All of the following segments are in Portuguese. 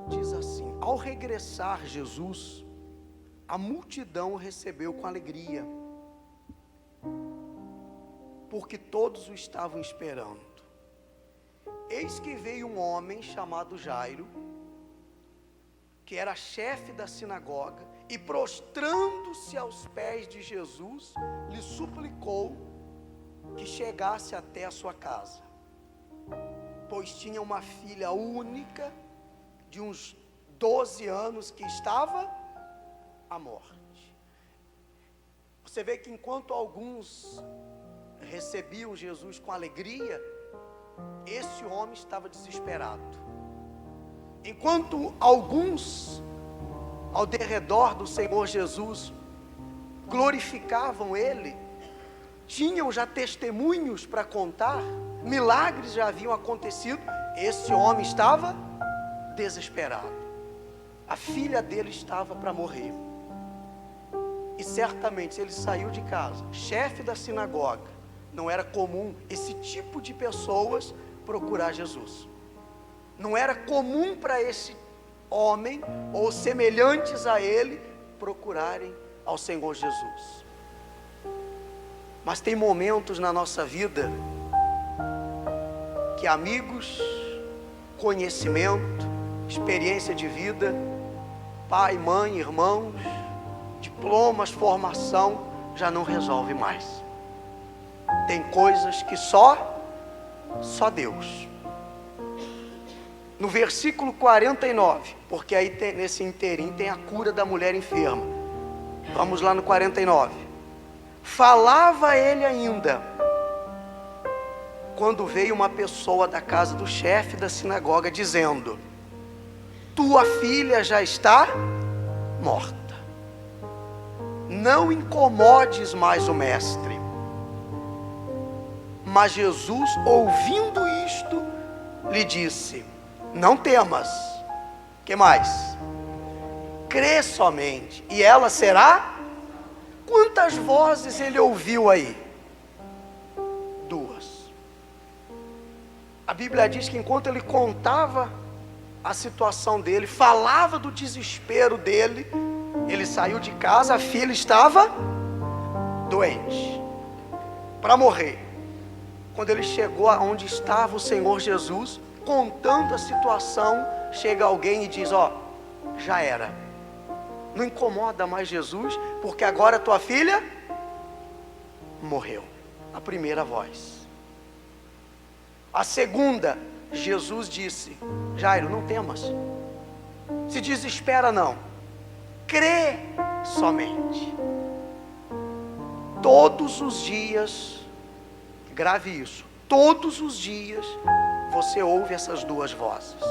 diz assim: ao regressar Jesus, a multidão o recebeu com alegria, porque todos o estavam esperando. Eis que veio um homem chamado Jairo, que era chefe da sinagoga, e prostrando-se aos pés de Jesus, lhe suplicou que chegasse até a sua casa, pois tinha uma filha única, de uns 12 anos, que estava à morte. Você vê que enquanto alguns recebiam Jesus com alegria, esse homem estava desesperado. Enquanto alguns ao derredor do Senhor Jesus glorificavam Ele, tinham já testemunhos para contar, milagres já haviam acontecido, esse homem estava desesperado. A filha dele estava para morrer. E certamente ele saiu de casa, chefe da sinagoga. Não era comum esse tipo de pessoas procurar Jesus. Não era comum para esse homem, ou semelhantes a ele, procurarem ao Senhor Jesus. Mas tem momentos na nossa vida que amigos, conhecimento, experiência de vida, pai, mãe, irmãos, diplomas, formação, já não resolve mais. Tem coisas que só Deus. No versículo 49, porque aí nesse inteirinho tem a cura da mulher enferma. Vamos lá no 49. Falava ele ainda, quando veio uma pessoa da casa do chefe da sinagoga, dizendo: tua filha já está morta, não incomodes mais o mestre. Mas Jesus, ouvindo isto, lhe disse: não temas. Que mais? Crê somente, e ela será. Quantas vozes ele ouviu aí? Duas. A Bíblia diz que enquanto ele contava a situação dele, falava do desespero dele, ele saiu de casa, a filha estava doente, para morrer. Quando ele chegou aonde estava o Senhor Jesus, contando a situação, chega alguém e diz: ó, já era, não incomoda mais Jesus, porque agora tua filha morreu. A primeira voz. A segunda, Jesus disse: Jairo, não temas, se desespera não, crê somente. Todos os dias, grave isso, todos os dias você ouve essas duas vozes.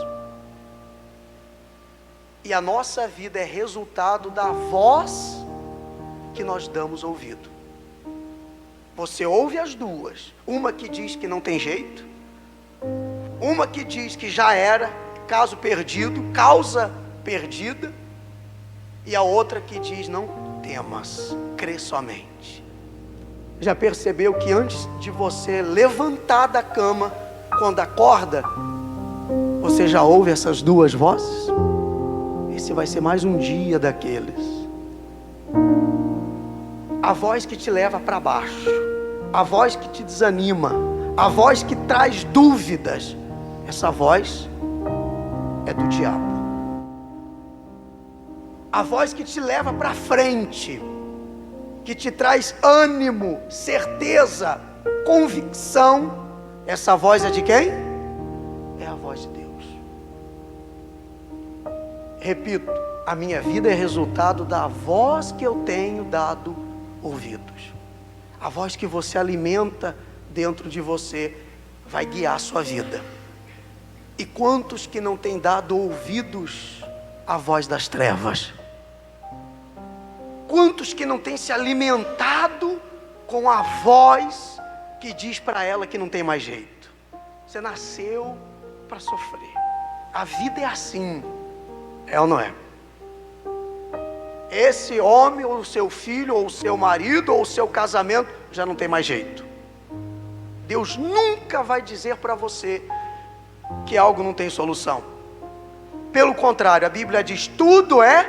E a nossa vida é resultado da voz que nós damos ouvido. Você ouve as duas, uma que diz que não tem jeito, uma que diz que já era, caso perdido, causa perdida, e a outra que diz: não temas, crê somente. Já percebeu que antes de você levantar da cama, quando acorda, você já ouve essas duas vozes? Esse vai ser mais um dia daqueles. A voz que te leva para baixo, a voz que te desanima, a voz que traz dúvidas, essa voz é do diabo. A voz que te leva para frente, que te traz ânimo, certeza, convicção, essa voz é de quem? É a voz de Deus. Repito, a minha vida é resultado da voz que eu tenho dado ouvidos. A voz que você alimenta dentro de você vai guiar a sua vida. E quantos que não têm dado ouvidos à voz das trevas? Quantos que não têm se alimentado com a voz que diz para ela que não tem mais jeito? Você nasceu para sofrer. A vida é assim, é ou não é? Esse homem, ou o seu filho, ou o seu marido, ou o seu casamento, já não tem mais jeito. Deus nunca vai dizer para você que algo não tem solução. Pelo contrário, a Bíblia diz: tudo é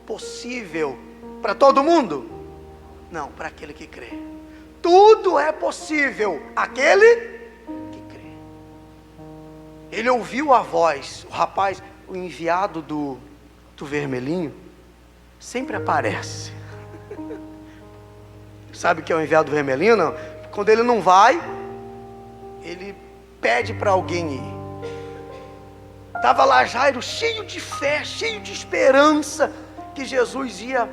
possível para todo mundo? Não, para aquele que crê. Tudo é possível aquele que crê. Ele ouviu a voz. O rapaz, o enviado do vermelhinho, sempre aparece. Sabe o que é o enviado vermelhinho? Não? Quando ele não vai, ele pede para alguém ir. Estava lá Jairo, cheio de fé, cheio de esperança, que Jesus ia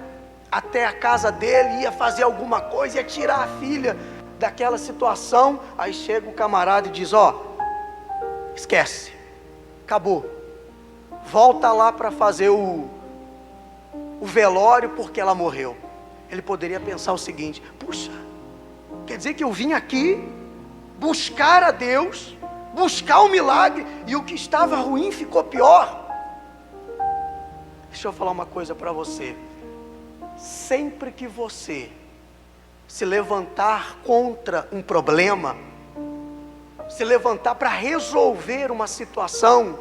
até a casa dele, ia fazer alguma coisa, ia tirar a filha daquela situação. Aí chega o camarada e diz: esquece, acabou, volta lá para fazer o velório, porque ela morreu. Ele poderia pensar o seguinte: puxa, quer dizer que eu vim aqui buscar a Deus, buscar o milagre, e o que estava ruim ficou pior. Deixa eu falar uma coisa para você. Sempre que você se levantar contra um problema, se levantar para resolver uma situação,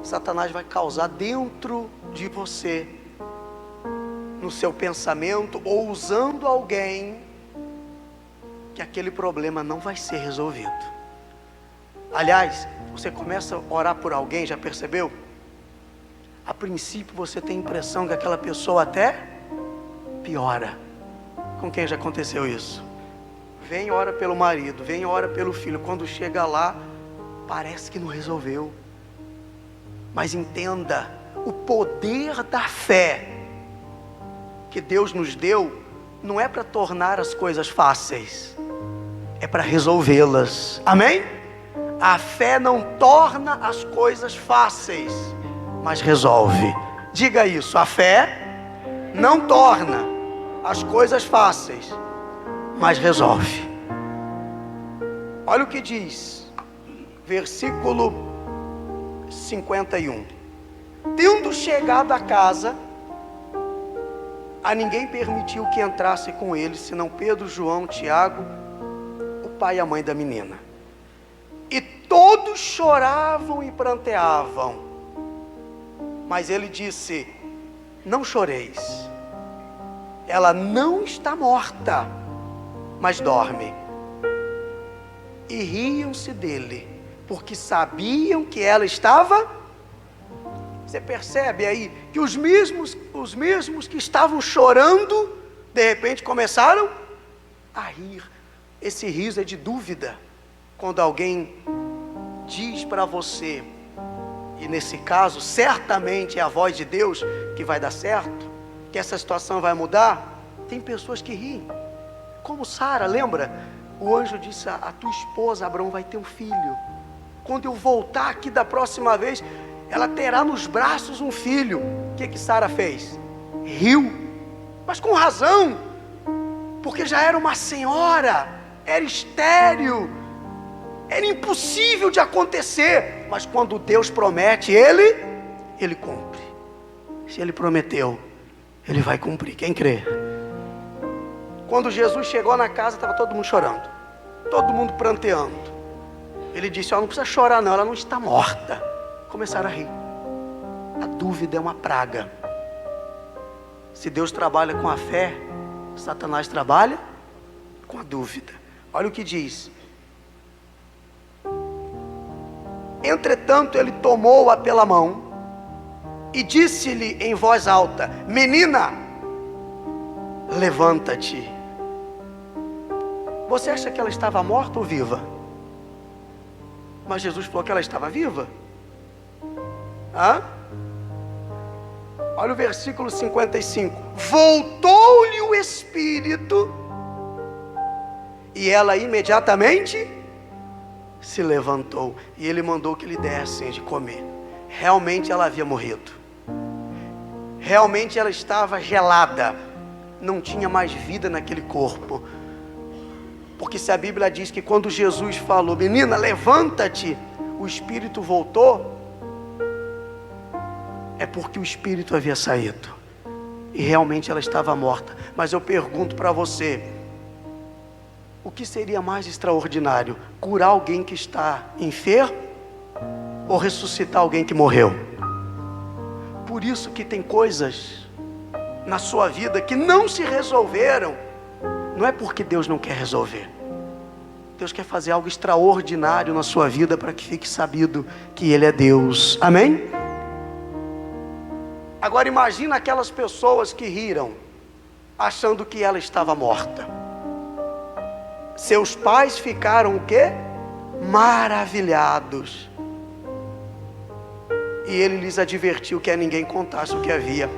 Satanás vai causar dentro de você, no seu pensamento, ou usando alguém, que aquele problema não vai ser resolvido. Aliás, você começa a orar por alguém, já percebeu? A princípio você tem a impressão que aquela pessoa até piora. Com quem já aconteceu isso? Vem e ora pelo marido, vem e ora pelo filho. Quando chega lá, parece que não resolveu. Mas entenda, o poder da fé que Deus nos deu não é para tornar as coisas fáceis, é para resolvê-las. Amém? A fé não torna as coisas fáceis, mas resolve. Diga isso: a fé não torna as coisas fáceis, mas resolve. Olha o que diz, versículo 51. Tendo chegado a casa, a ninguém permitiu que entrasse com ele, senão Pedro, João, Tiago, o pai e a mãe da menina. E todos choravam e pranteavam. Mas ele disse: não choreis, ela não está morta, mas dorme. E riam-se dele, porque sabiam que ela estava. Você percebe aí que os mesmos que estavam chorando, de repente começaram a rir. Esse riso é de dúvida. Quando alguém diz para você, e nesse caso certamente é a voz de Deus que vai dar certo, que essa situação vai mudar, tem pessoas que riem. Como Sara, lembra? O anjo disse: a tua esposa Abraão vai ter um filho. Quando eu voltar aqui da próxima vez, ela terá nos braços um filho. O que Sara fez? Riu, mas com razão, porque já era uma senhora, era estéril, era impossível de acontecer. Mas quando Deus promete, Ele cumpre. Se Ele prometeu, Ele vai cumprir. Quem crê? Quando Jesus chegou na casa, estava todo mundo chorando, todo mundo pranteando. Ele disse: não precisa chorar não, ela não está morta. Começaram a rir. A dúvida é uma praga. Se Deus trabalha com a fé, Satanás trabalha com a dúvida. Olha o que diz: entretanto ele tomou-a pela mão e disse-lhe em voz alta: menina, levanta-te. Você acha que ela estava morta ou viva? Mas Jesus falou que ela estava viva. Olha o versículo 55. Voltou-lhe o espírito e ela imediatamente se levantou, e ele mandou que lhe dessem de comer. Realmente ela havia morrido. Realmente ela estava gelada, não tinha mais vida naquele corpo. Porque se a Bíblia diz que quando Jesus falou: menina, levanta-te, o espírito voltou, é porque o espírito havia saído, e realmente ela estava morta. Mas eu pergunto para você, o que seria mais extraordinário? Curar alguém que está enfermo, ou ressuscitar alguém que morreu. Por isso que tem coisas na sua vida que não se resolveram. Não é porque Deus não quer resolver. Deus quer fazer algo extraordinário na sua vida para que fique sabido que Ele é Deus. Amém? Agora imagina aquelas pessoas que riram, achando que ela estava morta. Seus pais ficaram o quê? Maravilhados. E ele lhes advertiu que a ninguém contasse o que havia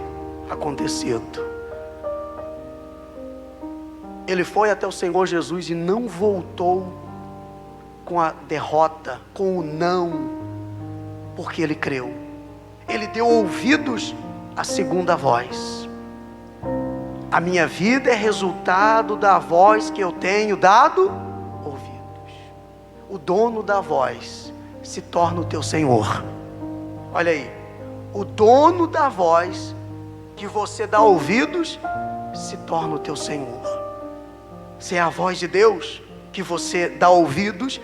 acontecido. Ele foi até o Senhor Jesus e não voltou com a derrota, com o não, porque ele creu. Ele deu ouvidos à segunda voz. A minha vida é resultado da voz que eu tenho dado ouvidos. O dono da voz se torna o teu Senhor. Olha aí, o dono da voz que você dá ouvidos se torna o teu Senhor. Se é a voz de Deus que você dá ouvidos,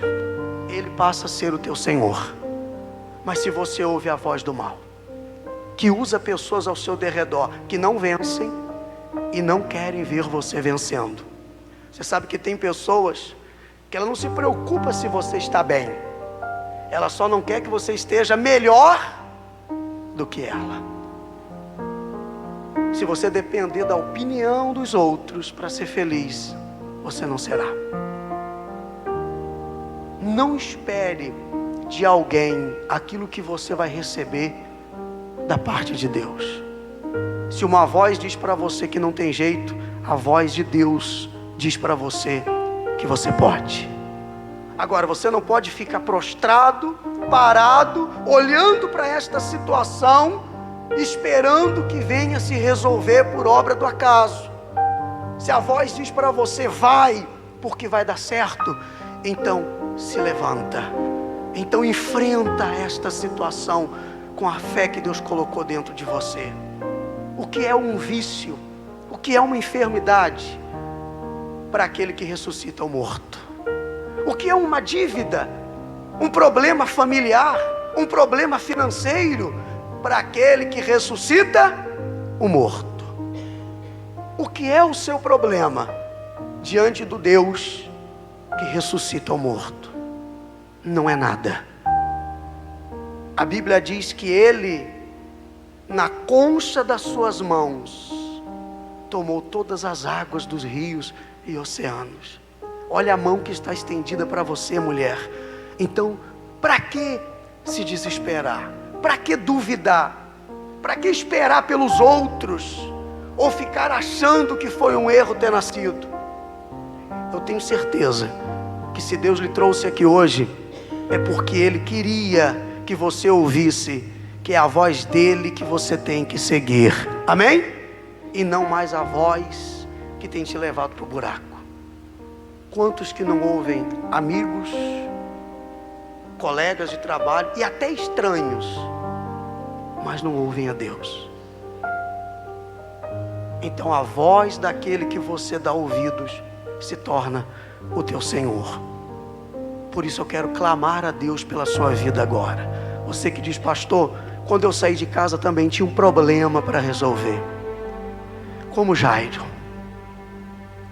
Ele passa a ser o teu Senhor. Mas se você ouve a voz do mal, que usa pessoas ao seu derredor, que não vencem e não querem ver você vencendo. Você sabe que tem pessoas que ela não se preocupa se você está bem. Ela só não quer que você esteja melhor do que ela. Se você depender da opinião dos outros para ser feliz, você não será. Não espere de alguém aquilo que você vai receber da parte de Deus. Se uma voz diz para você que não tem jeito, a voz de Deus diz para você que você pode. Agora, você não pode ficar prostrado, parado, olhando para esta situação, esperando que venha se resolver por obra do acaso. Se a voz diz para você, vai, porque vai dar certo, então se levanta. Então enfrenta esta situação com a fé que Deus colocou dentro de você. O que é um vício? O que é uma enfermidade para aquele que ressuscita o morto? O que é uma dívida? Um problema familiar? Um problema financeiro para aquele que ressuscita o morto? O que é o seu problema diante do Deus que ressuscita o morto? Não é nada. A Bíblia diz que Ele, na concha das suas mãos, tomou todas as águas dos rios e oceanos. Olha a mão que está estendida para você, mulher. Então, para que se desesperar? Para que duvidar? Para que esperar pelos outros? Ou ficar achando que foi um erro ter nascido? Eu tenho certeza que se Deus lhe trouxe aqui hoje, é porque Ele queria que você ouvisse que é a voz dEle que você tem que seguir. Amém? E não mais a voz que tem te levado para o buraco. Quantos que não ouvem amigos, colegas de trabalho e até estranhos, mas não ouvem a Deus? Então a voz daquele que você dá ouvidos se torna o teu Senhor. Por isso eu quero clamar a Deus pela sua vida agora. Você que diz, pastor, quando eu saí de casa também tinha um problema para resolver. Como Jairo,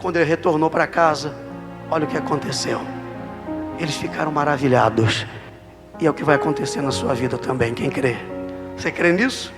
quando ele retornou para casa, olha o que aconteceu. Eles ficaram maravilhados. E é o que vai acontecer na sua vida também, quem crê? Você crê nisso?